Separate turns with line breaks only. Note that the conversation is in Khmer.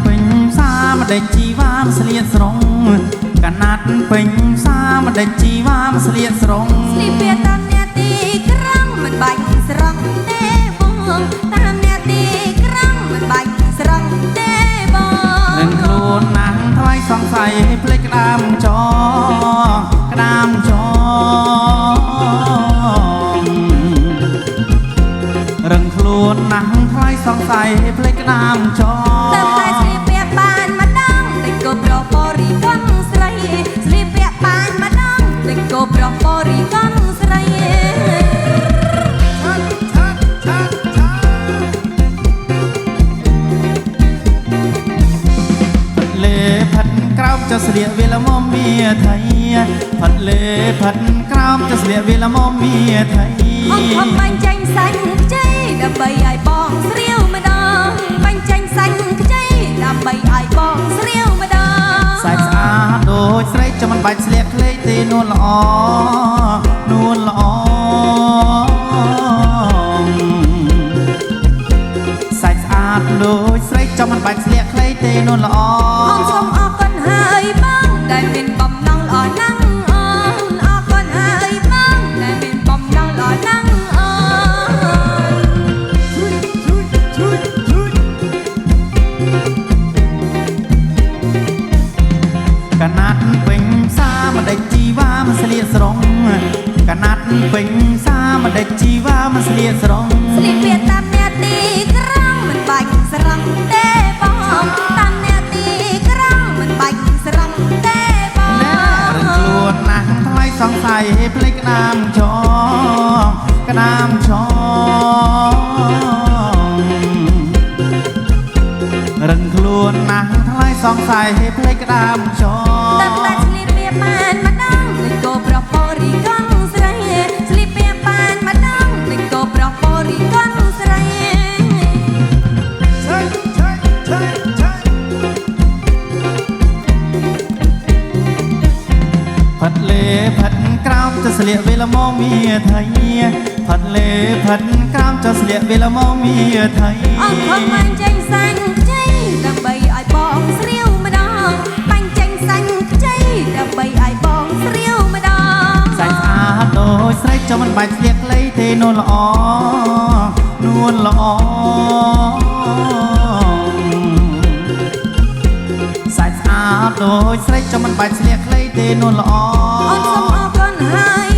ពេញសាមិនដេចជីវ៉ាមិនស្លៀកស្រងកណាត់ពេញសាមិនដេចជីវ៉ាមិនស្លៀកស្រង
ស្លៀកពាក់តាមអ្នកទីក្រុងមិនបាច់ស្រង់ទេបងតាមអ្នកទីក្រុងមិនបាច់ស្រង់ទេបង
នឹងខ្លួនណាស់ថ្លៃសង្ស័យភ្លេចក្តាមចក្តាមចរឹងខ្លួនណាស់ថ្លៃសង្ស័យភ្លេចក្តាមច
តែស្លៀកពាក់បានម្ដងតែក៏ប្រុសបរិកនស្រីស្លៀកពាក់បានម្ដងតែក៏ប្រុសបរិកនស្រី
លេផាត់ក្រោមจะស្លៀកវាលមមាថៃផាត់លេផាត់ក្រោមจะស្លៀកវាលមមាថៃ
អង្គខំបាញ់ចាញ់សាច់ខ្ចីដើម្បីឲ្យបងស្រាវម្ដងបាញ់ចាញ់សាច់ខ្ចីដើម្បីឲ្យបងស្រាវម្ដង
សាច់ស្អាតដូចស្រីចាំមិនបាច់ស្លៀកខ្លីទេនួនល្អនួនល្អសាច់ស្អាតដូចស្រីចាំមិនបាច់ស្លៀកខ្លីទេនួនល្អ
អង្គសូមអរគុណហើយបងដែលមានបំណងល្អណាស់អរគុណហើយបងដែលមានបំណងល្អណាស់
កណាត់ពេញសាមិនដេចជីវ៉ាមិនស្លៀកស្រងកណាត់ពេញសាមិនដេចជីវ៉ាមិនស្លៀកស្រង
ស្លៀកពាក់តាមអ្នកទីក្រុងមិនបាច់ស្រង់ទេបងតាមអ្នកទីក្រុងមិនបាច់ស្រង់ទេបង
រឹងខ្លួនណាស់ថ្លៃសង្ស័យភ្លេចក្តាមចក្តាមចរឹងខ្លួនណាស់ថ្លៃសង្ស័យភ្លេចក្តាមច
តែស្លៀកពាក់បានម្ដងដូចក៏ប្រុសបរិកនស្រីស្លៀកពាក់បានម្ដងដូចក៏ប្រុសបរិកនស្រី
ផាត់លេផាត់ក្រោមจะស្លៀកវាលមមាថៃផាត់លេផាត់ក្រោមจะស្លៀកវាលមមាថៃ
អង្គខំបាញ់ចាញ់សាច់ខ្ចីដើម្បីឲ្យបងស្រាវម្ដងបាញ់ចាញ់សាច់ខ្ចីដើម្បីឲ្យបងស្រាវម្ដង
សាច់ស្អាតដូចស្រីចាំមិនបាច់ស្លៀកខ្លីទេនួនល្អនួនល្អសាច់ស្អាតដូចស្រីចាំមិនបាច់ស្លៀកខ្លីទេនួនល្អ
អង្គសូមអរគុណហើយ